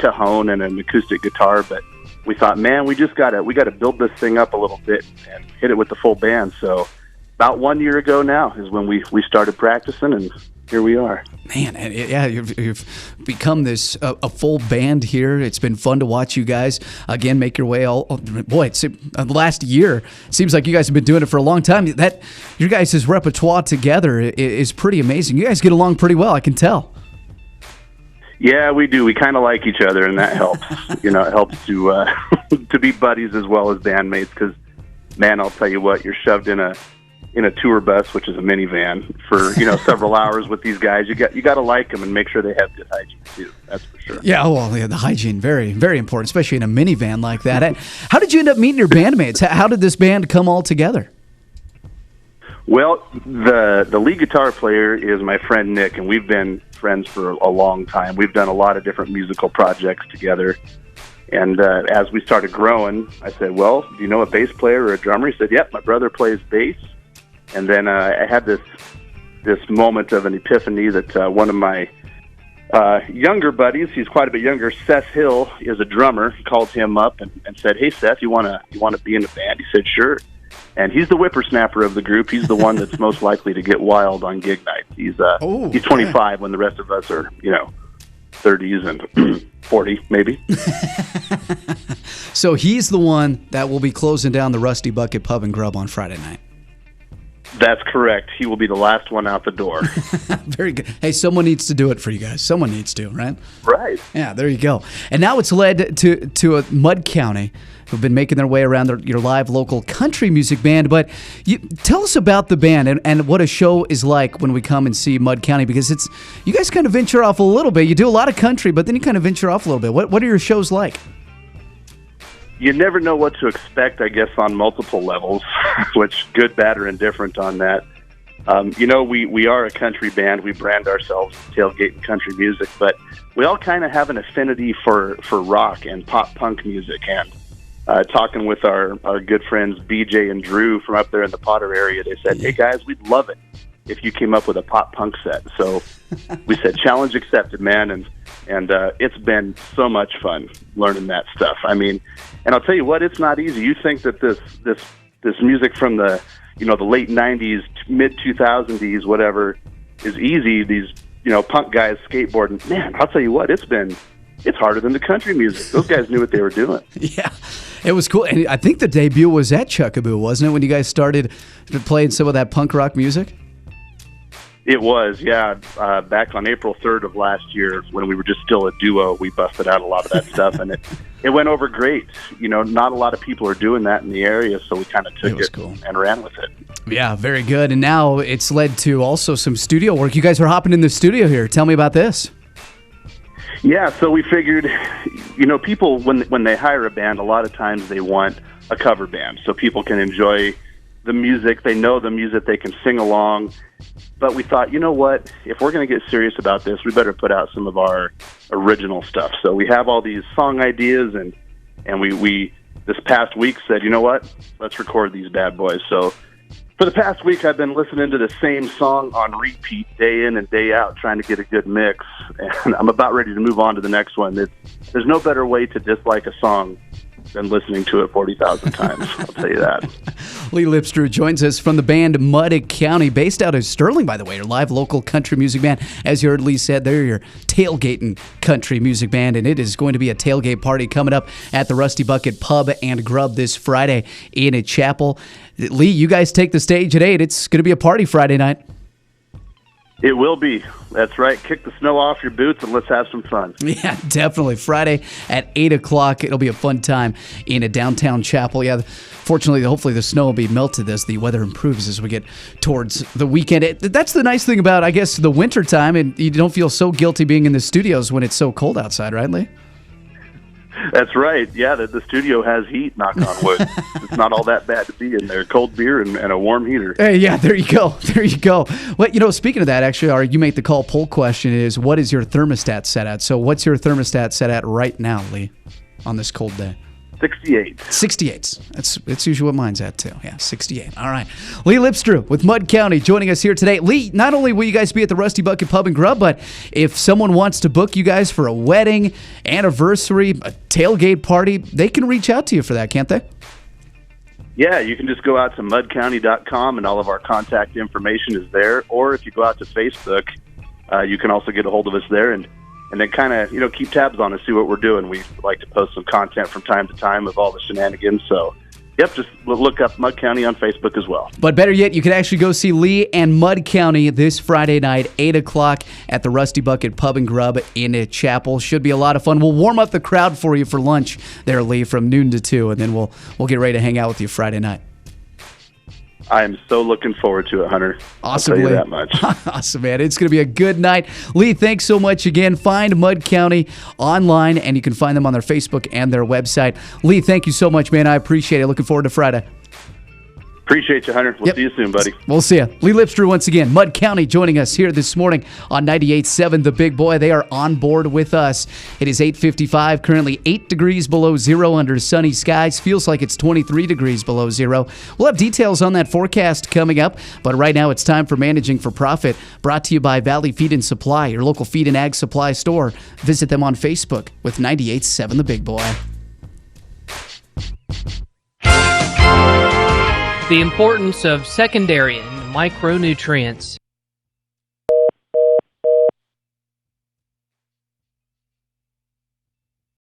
cajon and an acoustic guitar, but we thought, man, we gotta build this thing up a little bit and hit it with the full band. So about 1 year ago now is when we started practicing, and here we are. Man, yeah, you've become this a full band here. It's been fun to watch you guys again make your way. It's the last year. It seems like you guys have been doing it for a long time. That your guys' repertoire together is pretty amazing. You guys get along pretty well, I can tell. Yeah, we do. We kind of like each other, and that helps. It helps to to be buddies as well as bandmates. Because, man, I'll tell you what, you're shoved in a tour bus, which is a minivan, for several hours with these guys. You got to like them and make sure they have good hygiene too. That's for sure. Yeah, the hygiene, very, very important, especially in a minivan like that. How did you end up meeting your bandmates? How did this band come all together? Well, the lead guitar player is my friend Nick, and we've been friends for a long time. We've done a lot of different musical projects together. And as we started growing, I said, well, do you know a bass player or a drummer? He said, yep, my brother plays bass. And then I had this moment of an epiphany that one of my younger buddies, he's quite a bit younger, Seth Hill, is a drummer. He called him up and said, hey, Seth, you want to be in the band? He said, sure. And he's the whippersnapper of the group. He's the one that's most likely to get wild on gig nights. He's 25 when the rest of us are, 30s and 40 maybe. So he's the one that will be closing down the Rusty Bucket Pub and Grub on Friday night. That's correct. He will be the last one out the door. Very good. Hey, someone needs to do it for you guys. Someone needs to, right? Right. Yeah, there you go. And now it's led to Mud County, who've been making their way around your live local country music band. But tell us about the band and what a show is like when we come and see Mud County, because you guys kind of venture off a little bit. You do a lot of country, but then you kind of venture off a little bit. What are your shows like? You never know what to expect, I guess, on multiple levels, which good, bad, or indifferent on that. We are a country band. We brand ourselves Tailgate and Country Music, but we all kind of have an affinity for rock and pop punk music. And talking with our good friends BJ and Drew from up there in the Potter area, they said, hey, guys, we'd love it if you came up with a pop punk set. So we said, challenge accepted, man, and it's been so much fun learning that stuff. I mean, and I'll tell you what, it's not easy. You think that this music from the the late 90s, mid 2000s, whatever, is easy. These punk guys skateboarding, man, I'll tell you what, it's harder than the country music. Those guys knew what they were doing. Yeah, it was cool. And I think the debut was at Chuckaboo, wasn't it, when you guys started playing some of that punk rock music? It was, yeah. Back on April 3rd of last year, when we were just still a duo, we busted out a lot of that stuff, and it went over great. Not a lot of people are doing that in the area, so we kind of took it cool and ran with it. Yeah, very good. And now it's led to also some studio work. You guys are hopping in the studio here. Tell me about this. Yeah, so we figured, people, when they hire a band, a lot of times they want a cover band so people can enjoy the music. They know the music, they can sing along. But we thought, you know what, if we're going to get serious about this, we better put out some of our original stuff. So we have all these song ideas, and we this past week said, you know what, let's record these bad boys. So for the past week, I've been listening to the same song on repeat day in and day out, trying to get a good mix. And I'm about ready to move on to the next one. There's no better way to dislike a song than listening to it 40,000 times. I'll tell you that. Lee Lipstrew joins us from the band Mud County, based out of Sterling, by the way, your live local country music band. As you heard Lee said, they're your tailgating country music band, and it is going to be a tailgate party coming up at the Rusty Bucket Pub and Grub this Friday in a chapel. Lee, you guys take the stage at 8. It's going to be a party Friday night. It will be. That's right. Kick the snow off your boots and let's have some fun. Yeah, definitely. Friday at 8 o'clock. It'll be a fun time in a downtown chapel. Yeah, fortunately, hopefully the snow will be melted as the weather improves as we get towards the weekend. That's the nice thing about, I guess, the winter time, and you don't feel so guilty being in the studios when it's so cold outside, right, Lee? That's right. Yeah, the studio has heat, knock on wood. It's not all that bad to be in there. Cold beer and a warm heater. Hey, yeah, there you go. There you go. Well, speaking of that, actually, our You Make the Call poll question is, what is your thermostat set at? So what's your thermostat set at right now, Lee, on this cold day? 68. 68. That's usually what mine's at, too. Yeah, 68. All right. Lee Lipstrew with Mud County joining us here today. Lee, not only will you guys be at the Rusty Bucket Pub and Grub, but if someone wants to book you guys for a wedding, anniversary, a tailgate party, they can reach out to you for that, can't they? Yeah, you can just go out to mudcounty.com, and all of our contact information is there. Or if you go out to Facebook, you can also get a hold of us there and then kind of, keep tabs on us, see what we're doing. We like to post some content from time to time of all the shenanigans. So, yep, just look up Mud County on Facebook as well. But better yet, you can actually go see Lee and Mud County this Friday night, 8 o'clock at the Rusty Bucket Pub and Grub in Chapel. Should be a lot of fun. We'll warm up the crowd for you for lunch there, Lee, from noon to 2, and then we'll get ready to hang out with you Friday night. I am so looking forward to it, Hunter. Awesome, I'll tell you Lee. that much. Awesome, man. It's going to be a good night. Lee, thanks so much again. Find Mud County online, and you can find them on their Facebook and their website. Lee, thank you so much, man. I appreciate it. Looking forward to Friday. Appreciate you, Hunter. We'll see you soon, buddy. We'll see you. Lee Lipstrew once again. Mud County joining us here this morning on 98.7 The Big Boy. They are on board with us. It is 8:55, currently 8 degrees below zero under sunny skies. Feels like it's 23 degrees below zero. We'll have details on that forecast coming up, but right now it's time for Managing for Profit, brought to you by Valley Feed and Supply, your local feed and ag supply store. Visit them on Facebook with 98.7 The Big Boy. The importance of secondary and micronutrients.